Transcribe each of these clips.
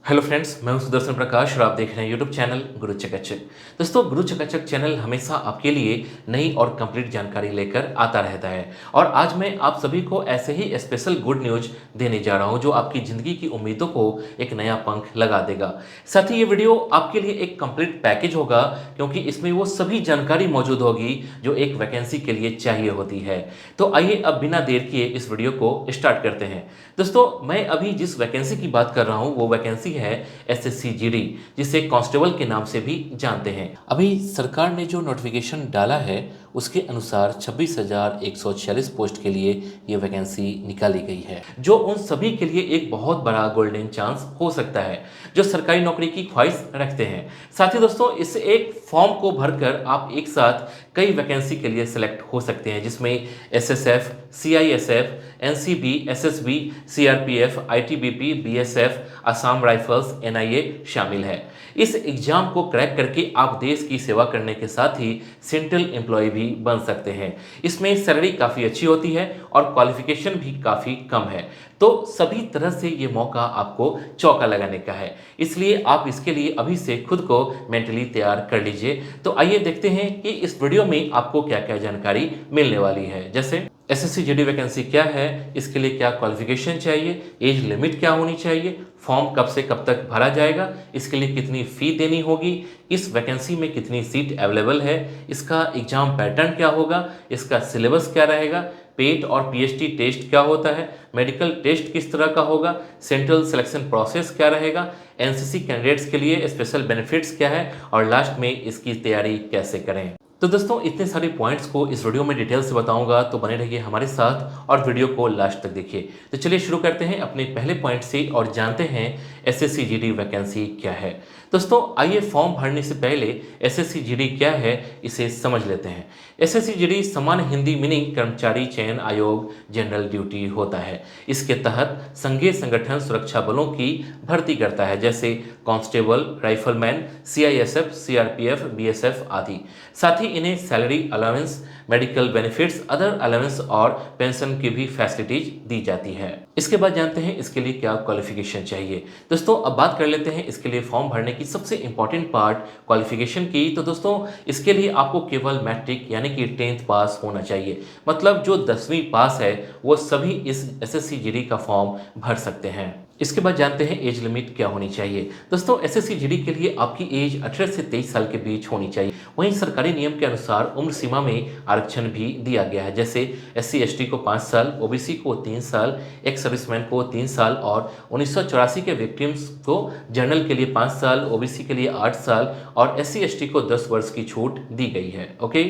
Hello friends, मैं हूं सुदर्शन प्रकाश और आप देख रहे हैं यूट्यूब चैनल गुरु चकाचक। दोस्तों, गुरु चकाचक चैनल हमेशा आपके लिए नई और कंप्लीट जानकारी लेकर आता रहता है और आज मैं आप सभी को ऐसे ही स्पेशल गुड न्यूज देने जा रहा हूं जो आपकी ज़िंदगी की उम्मीदों को एक नया पंख लगा देगा। साथ ही ये वीडियो आपके लिए एक कंप्लीट पैकेज होगा क्योंकि इसमें वो सभी जानकारी मौजूद होगी जो एक वैकेंसी के लिए चाहिए होती है। तो आइए अब बिना देर किए इस वीडियो को स्टार्ट करते हैं। दोस्तों, मैं अभी जिस वैकेंसी की बात कर रहा हूं वो वैकेंसी है एसएससी जीडी, जिसे कांस्टेबल के नाम से भी जानते हैं। अभी सरकार ने जो नोटिफिकेशन डाला है उसके अनुसार 26,146 पोस्ट के लिए ये वैकेंसी निकाली गई है, जो उन सभी के लिए एक बहुत बड़ा गोल्डन चांस हो सकता है जो सरकारी नौकरी की ख्वाहिश रखते हैं। साथ ही दोस्तों, इस एक फॉर्म को भरकर आप एक साथ कई वैकेंसी के लिए सिलेक्ट हो सकते हैं, जिसमें SSF, CISF, NCB, SSB, CRPF, ITBP, BSF, Assam rifles, NIA शामिल है। इस एग्जाम को क्रैक करके आप देश की सेवा करने के साथ ही सेंट्रल एम्प्लॉय भी बन सकते हैं। इसमें सैलरी काफ़ी अच्छी होती है और क्वालिफिकेशन भी काफ़ी कम है, तो सभी तरह से ये मौका आपको चौका लगाने का है। इसलिए आप इसके लिए अभी से खुद को मेंटली तैयार कर लीजिए। तो आइए देखते हैं कि इस वीडियो में आपको क्या क्या जानकारी मिलने वाली है। जैसे एसएससी जीडी वैकेंसी क्या है, इसके लिए क्या क्वालिफिकेशन चाहिए, एज लिमिट क्या होनी चाहिए, फॉर्म कब से कब तक भरा जाएगा, इसके लिए कितनी फ़ी देनी होगी, इस वैकेंसी में कितनी सीट अवेलेबल है, इसका एग्ज़ाम पैटर्न क्या होगा, इसका सिलेबस क्या रहेगा, पेट और पीएचडी टेस्ट क्या होता है, मेडिकल टेस्ट किस तरह का होगा, सेंट्रल सिलेक्शन प्रोसेस क्या रहेगा, एनसीसी कैंडिडेट्स के लिए स्पेशल बेनिफिट्स क्या है और लास्ट में इसकी तैयारी कैसे करें। तो दोस्तों, इतने सारे पॉइंट्स को इस वीडियो में डिटेल से बताऊंगा, तो बने रहिए हमारे साथ और वीडियो को लास्ट तक देखिए। तो चलिए शुरू करते हैं अपने पहले पॉइंट से और जानते हैं एसएससी जीडी वैकेंसी क्या है। दोस्तों, आइए फॉर्म भरने से पहले एसएससी जीडी क्या है इसे समझ लेते हैं। एसएससी जीडी सामान्य हिंदी मीनिंग कर्मचारी चयन आयोग जनरल ड्यूटी होता है। इसके तहत संघीय संगठन सुरक्षा बलों की भर्ती करता है, जैसे constable, rifleman, CISF, CRPF, BSF आदि। साथ ही इन्हें salary allowance, medical benefits, other allowance और पेंशन की भी फैसिलिटीज दी जाती है। इसके बाद जानते हैं इसके लिए क्या क्वालिफिकेशन चाहिए। दोस्तों, अब बात कर लेते हैं इसके लिए फॉर्म भरने की सबसे इंपॉर्टेंट पार्ट क्वालिफिकेशन की। तो दोस्तों, इसके लिए आपको केवल मैट्रिक यानी कि 10th पास होना चाहिए। मतलब जो 10वीं पास है वो सभी इस एसएससी जीडी का फॉर्म भर सकते हैं। इसके बाद जानते हैं एज लिमिट क्या होनी चाहिए। दोस्तों, एसएससी जीडी के लिए आपकी एज 18 से 23 साल के बीच होनी चाहिए। वहीं सरकारी नियम के अनुसार उम्र सीमा में आरक्षण भी दिया गया है, जैसे एससी एसटी को 5 साल, ओबीसी को 3 साल, एक्स सर्विसमैन को 3 साल और 1984 के विक्टिम्स को जनरल के लिए 5 साल, ओबीसी के लिए 8 साल और एससी एसटी को 10 वर्ष की छूट दी गई है। ओके,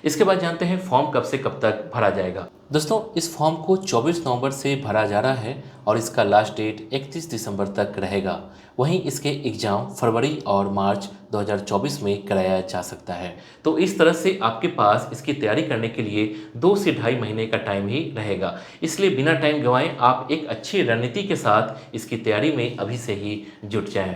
इसके बाद जानते हैं फॉर्म कब से कब तक भरा जाएगा। दोस्तों, इस फॉर्म को 24 नवंबर से भरा जा रहा है और इसका लास्ट डेट 31 दिसंबर तक रहेगा। वहीं इसके एग्ज़ाम फरवरी और मार्च 2024 में कराया जा सकता है। तो इस तरह से आपके पास इसकी तैयारी करने के लिए 2 से ढाई महीने का टाइम ही रहेगा। इसलिए बिना टाइम गंवाए आप एक अच्छी रणनीति के साथ इसकी तैयारी में अभी से ही जुट जाएं।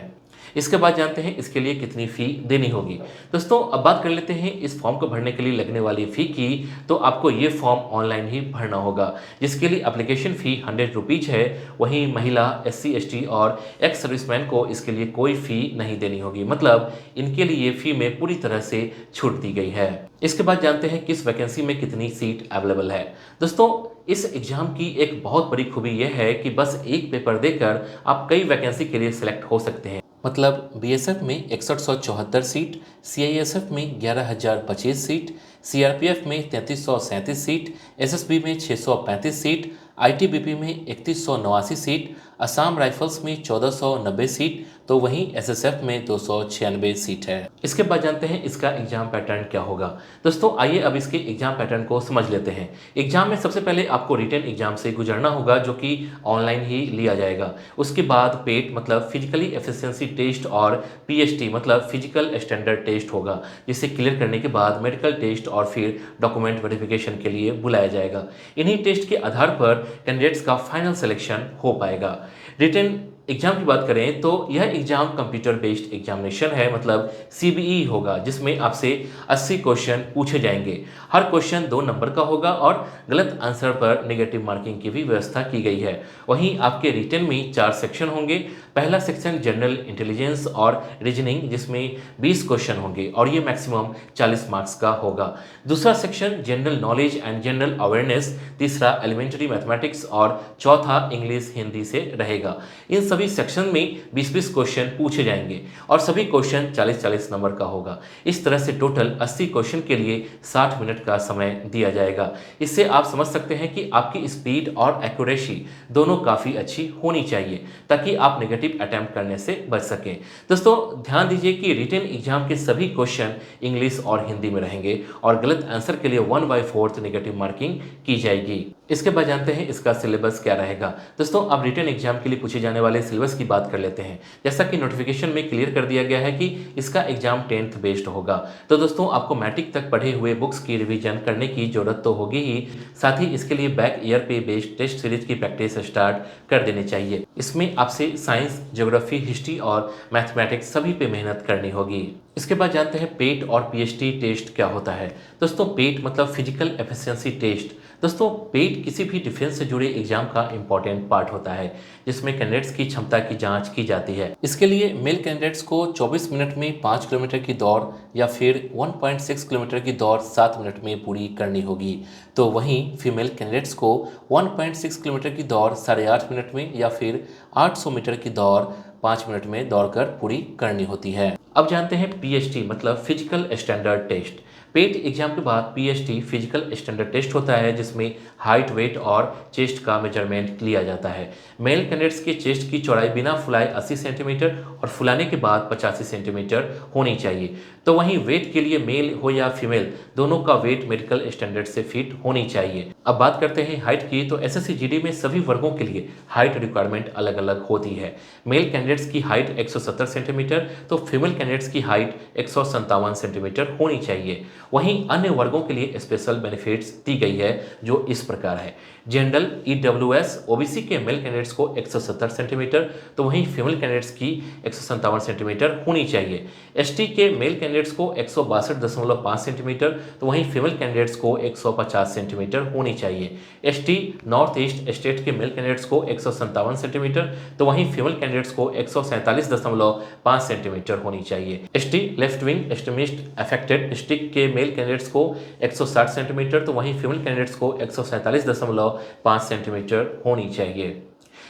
इसके बाद जानते हैं इसके लिए कितनी फ़ी देनी होगी। दोस्तों, अब बात कर लेते हैं इस फॉर्म को भरने के लिए लगने वाली फ़ी की। तो आपको ये फॉर्म ऑनलाइन ही भरना होगा, जिसके लिए एप्लीकेशन फ़ी 100 रुपीज़ है। वहीं महिला, एससी एसटी और एक्स सर्विसमैन को इसके लिए कोई फ़ी नहीं देनी होगी। मतलब इनके लिए फ़ी में पूरी तरह से छूट दी गई है। इसके बाद जानते हैं किस वैकेंसी में कितनी सीट अवेलेबल है। दोस्तों, इस एग्ज़ाम की एक बहुत बड़ी खूबी यह है कि बस एक पेपर देकर आप कई वैकेंसी के लिए सिलेक्ट हो सकते हैं। मतलब बीएसएफ में 6174 सीट, सीआईएसएफ में 11,025 सीट, सीआरपीएफ में 3337 सीट, एसएसबी में 635 सीट, आईटीबीपी में 3189 सीट, असम राइफल्स में 1490 सीट, तो वहीं एसएसएफ में 296 सीट है। इसके बाद जानते हैं इसका एग्जाम पैटर्न क्या होगा। दोस्तों, आइए अब इसके एग्जाम पैटर्न को समझ लेते हैं। एग्जाम में सबसे पहले आपको रिटन एग्जाम से गुजरना होगा, जो कि ऑनलाइन ही लिया जाएगा। उसके बाद पेट मतलब फिजिकली एफिशिएंसी टेस्ट और पीएचटी मतलब फिजिकल स्टैंडर्ड टेस्ट होगा, जिसे क्लियर करने के बाद मेडिकल टेस्ट और फिर डॉक्यूमेंट वेरिफिकेशन के लिए बुलाया जाएगा। इन्हीं टेस्ट के आधार पर कैंडिडेट्स का फाइनल सिलेक्शन हो पाएगा। रिटन एग्ज़ाम की बात करें तो यह एग्ज़ाम कंप्यूटर बेस्ड एग्जामिनेशन है, मतलब सीबीई होगा, जिसमें आपसे 80 क्वेश्चन पूछे जाएंगे। हर क्वेश्चन 2 नंबर का होगा और गलत आंसर पर नेगेटिव मार्किंग की भी व्यवस्था की गई है। वहीं आपके रिटन में 4 सेक्शन होंगे। पहला सेक्शन जनरल इंटेलिजेंस और रीजनिंग, जिसमें 20 क्वेश्चन होंगे और ये मैक्सिमम 40 मार्क्स का होगा। दूसरा section general knowledge and general awareness, तीसरा एलिमेंट्री मैथमेटिक्स और चौथा इंग्लिश हिंदी से रहेगा। इन सभी सेक्शन में 20-20 क्वेश्चन पूछे जाएंगे और सभी क्वेश्चन 40-40 नंबर का होगा। इस तरह से टोटल 80 क्वेश्चन के लिए 60 मिनट का समय दिया जाएगा। इससे आप समझ सकते हैं कि आपकी स्पीड और एक्यूरेसी दोनों काफ़ी अच्छी होनी चाहिए ताकि आप नेगेटिव अटैम्प्ट करने से बच सकें। दोस्तों ध्यान दीजिए कि रिटन एग्जाम के सभी क्वेश्चन इंग्लिश और हिंदी में रहेंगे और गलत आंसर के लिए 1/4 नेगेटिव मार्किंग की जाएगी। इसके बाद जानते हैं इसका सिलेबस क्या रहेगा। दोस्तों अब रिटन एग्जाम के लिए पूछे जाने वाले सिलेबस की बात कर लेते हैं। जैसा कि नोटिफिकेशन में क्लियर कर दिया गया है कि इसका एग्जाम 10th बेस्ड होगा। तो दोस्तों आपको मैट्रिक तक पढ़े हुए बुक्स की रिवीजन करने की जरूरत तो होगी ही, साथ ही इसके लिए बैक ईयर पे बेस्ड टेस्ट सीरीज की प्रैक्टिस स्टार्ट कर देनी चाहिए। इसमें आपसे साइंस, ज्योग्राफी, हिस्ट्री और मैथमेटिक्स सभी पे मेहनत करनी होगी। इसके बाद जानते हैं पेट और पीएचडी टेस्ट क्या होता है। दोस्तों पेट मतलब फिजिकल एफिशिएंसी टेस्ट। दोस्तों पेट किसी भी डिफेंस से जुड़े एग्जाम का इंपॉर्टेंट पार्ट होता है, जिसमें कैंडिडेट्स की क्षमता की जांच की जाती है। इसके लिए मेल कैंडिडेट्स को 24 मिनट में 5 किलोमीटर की दौड़ या फिर 1.6 किलोमीटर की दौड़ 7 मिनट में पूरी करनी होगी। तो वहीं फीमेल कैंडिडेट्स को 1.6 किलोमीटर की दौड़ 8.5 मिनट में या फिर 800 मीटर की दौड़ 5 मिनट में दौड़कर पूरी करनी होती है। अब जानते हैं पीएचटी मतलब physical standard test. PET exam के बाद पीएचटी फिजिकल स्टैंडर्ड टेस्ट होता है, जिसमें हाइट, वेट और चेस्ट का मेजरमेंट लिया जाता है। मेल कैंडिडेट्स के चेस्ट की चौड़ाई बिना फुलाए 80 सेंटीमीटर और फुलाने के बाद 85 सेंटीमीटर होनी चाहिए। तो वहीं वेट के लिए मेल हो या फीमेल, दोनों का वेट मेडिकल स्टैंडर्ड से फिट होनी चाहिए। अब बात करते हैं हाइट की, तो एसएससी जीडी में सभी वर्गों के लिए हाइट रिक्वायरमेंट अलग अलग होती है। मेल कैंडिडेट्स की हाइट 170 सेंटीमीटर तो फीमेल कैंडिडेट्स की हाइट 157 सेंटीमीटर होनी चाहिए। वहीं अन्य वर्गों के लिए स्पेशल बेनिफिट्स दी गई है, जो इस प्रकार है। जनरल, ईडब्ल्यूएस, ओबीसी के मेल कैंडिडेट्स को 170 सेंटीमीटर तो वहीं फीमेल कैंडिडेट्स की 157 सेंटीमीटर होनी चाहिए। एसटी के मेल कैंडिडेट्स को 162.5 सेंटीमीटर तो वहीं फीमेल कैंडिडेट्स को 150 सेंटीमीटर होनी चाहिए। एसटी नॉर्थ ईस्ट स्टेट के मेल कैंडिडेट्स को 157 सेंटीमीटर तो वहीं फीमेल कैंडिडेट्स को 147.5 सेंटीमीटर होनी चाहिए। ST left wing extremist affected district के मेल कैंडिडेट्स को 160 सेंटीमीटर तो वहीं फीमेल कैंडिडेट्स को 147.5 सेंटीमीटर होनी चाहिए।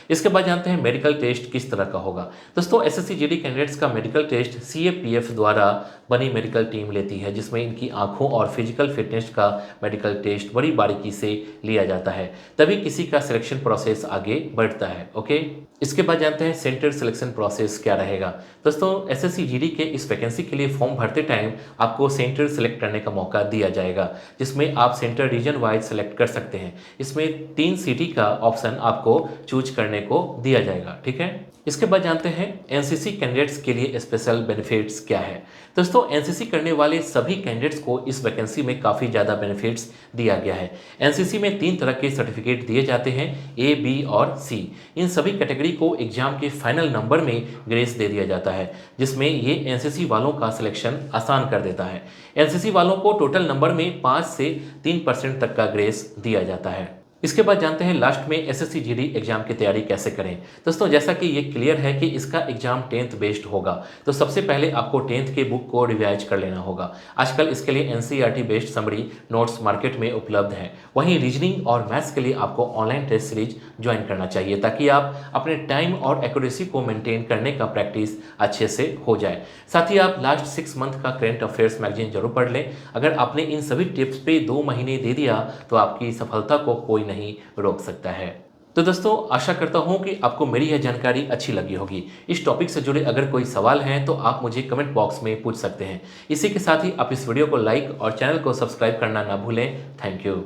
इसके बाद जानते हैं मेडिकल टेस्ट किस तरह का होगा। दोस्तों एसएससी जीडी कैंडिडेट्स का मेडिकल टेस्ट सीएपीएफ द्वारा बनी मेडिकल टीम लेती है, जिसमें इनकी आंखों और फिजिकल फिटनेस का मेडिकल टेस्ट बड़ी बारीकी से लिया जाता है, तभी किसी का सिलेक्शन प्रोसेस आगे बढ़ता है। ओके, इसके बाद जानते हैं सेंटर सिलेक्शन प्रोसेस क्या रहेगा। दोस्तों एसएससी जीडी के इस वैकेंसी के लिए फॉर्म भरते टाइम आपको सेंटर सिलेक्ट करने का मौका दिया जाएगा, जिसमें आप सेंटर रीजन वाइज सेलेक्ट कर सकते हैं। इसमें 3 सिटी का ऑप्शन आपको चूज करने को दिया जाएगा। ठीक है, इसके बाद जानते हैं एनसीसी कैंडिडेट्स के लिए स्पेशल बेनिफिट्स क्या है। दोस्तों एनसीसी करने वाले सभी कैंडिडेट्स को इस वैकेंसी में काफ़ी ज़्यादा बेनिफिट्स दिया गया है। एनसीसी में 3 तरह के सर्टिफिकेट दिए जाते हैं, ए, बी और सी। इन सभी कैटेगरी को एग्जाम के फाइनल नंबर में ग्रेस दे दिया जाता है, जिसमें ये एनसीसी वालों का सिलेक्शन आसान कर देता है। एनसीसी वालों को टोटल नंबर में 5 से 3% तक का ग्रेस दिया जाता है। इसके बाद जानते हैं लास्ट में एसएससी जीडी एग्जाम की तैयारी कैसे करें। दोस्तों जैसा कि ये क्लियर है कि इसका एग्जाम 10th बेस्ड होगा, तो सबसे पहले आपको 10th के बुक को रिवाइज कर लेना होगा। आजकल इसके लिए NCERT based summary notes market में उपलब्ध हैं। वहीं रीजनिंग और मैथ्स के लिए आपको ऑनलाइन टेस्ट सीरीज ज्वाइन करना चाहिए, ताकि आप अपने टाइम और एक्यूरेसी को मेंटेन करने का प्रैक्टिस अच्छे से हो जाए। साथ ही आप लास्ट 6 मंथ का करंट अफेयर्स मैगजीन जरूर पढ़ लें। अगर आपने इन सभी टिप्स पे 2 महीने दे दिया तो आपकी सफलता को कोई नहीं रोक सकता है। तो दोस्तों आशा करता हूं कि आपको मेरी यह जानकारी अच्छी लगी होगी। इस टॉपिक से जुड़े अगर कोई सवाल हैं तो आप मुझे कमेंट बॉक्स में पूछ सकते हैं। इसी के साथ ही आप इस वीडियो को लाइक और चैनल को सब्सक्राइब करना ना भूलें। Thank you.